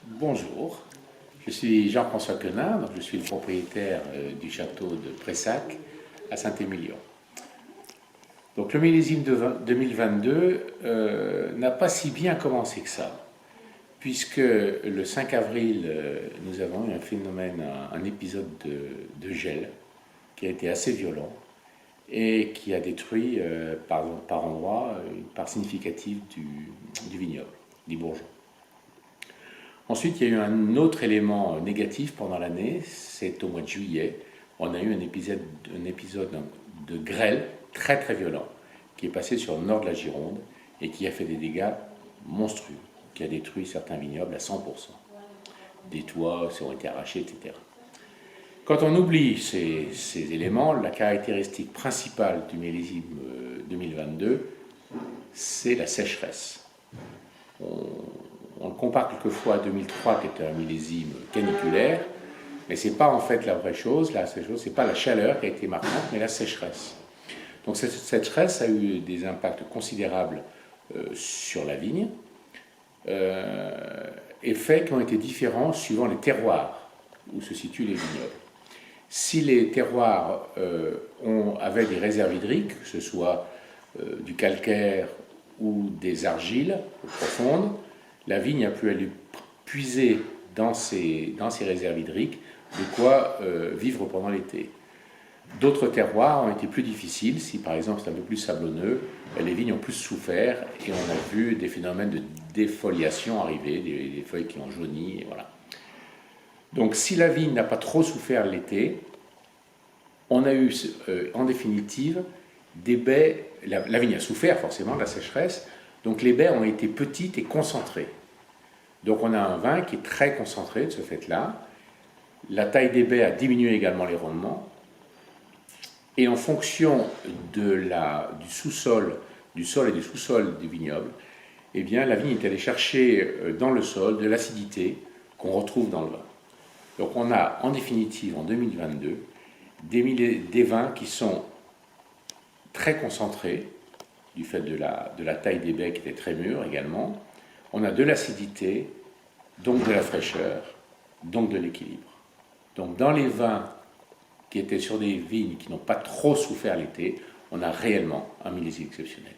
Bonjour, je suis Jean-François Quenin, donc je suis le propriétaire du château de Pressac à Saint-Émilion. Donc le millésime de 2022 n'a pas si bien commencé que ça, puisque le 5 avril, nous avons eu un phénomène, un épisode de gel qui a été assez violent et qui a détruit par endroits une part significative du vignoble, du bourgeon. Ensuite, il y a eu un autre élément négatif pendant l'année, c'est au mois de juillet, on a eu un épisode de grêle très très violent qui est passé sur le nord de la Gironde et qui a fait des dégâts monstrueux, qui a détruit certains vignobles à 100%. Des toits ont été arrachés, etc. Quand on oublie ces éléments, la caractéristique principale du millésime 2022, c'est la sécheresse. On le compare quelquefois à 2003, qui était un millésime caniculaire, mais ce n'est pas en fait la vraie chose. Ce n'est pas la chaleur qui a été marquante, mais la sécheresse. Donc cette sécheresse a eu des impacts considérables sur la vigne, effets qui ont été différents suivant les terroirs où se situent les vignobles. Si les terroirs avaient des réserves hydriques, que ce soit du calcaire ou des argiles profondes, la vigne a pu aller puiser dans ses réserves hydriques de quoi vivre pendant l'été. D'autres terroirs ont été plus difficiles. Si par exemple c'est un peu plus sablonneux, les vignes ont plus souffert et on a vu des phénomènes de défoliation arriver, des feuilles qui ont jauni, et voilà. Donc si la vigne n'a pas trop souffert l'été, on a eu en définitive des baies. La vigne a souffert forcément de la sécheresse, donc les baies ont été petites et concentrées. Donc on a un vin qui est très concentré de ce fait-là. La taille des baies a diminué également les rendements. Et en fonction du sol et du sous-sol du vignoble, eh bien, la vigne est allée chercher dans le sol de l'acidité qu'on retrouve dans le vin. Donc on a en définitive en 2022 des vins qui sont très concentrés, du fait de la taille des baies qui était très mûre également. On a de l'acidité, donc de la fraîcheur, donc de l'équilibre. Donc dans les vins qui étaient sur des vignes qui n'ont pas trop souffert l'été, on a réellement un millésime exceptionnel.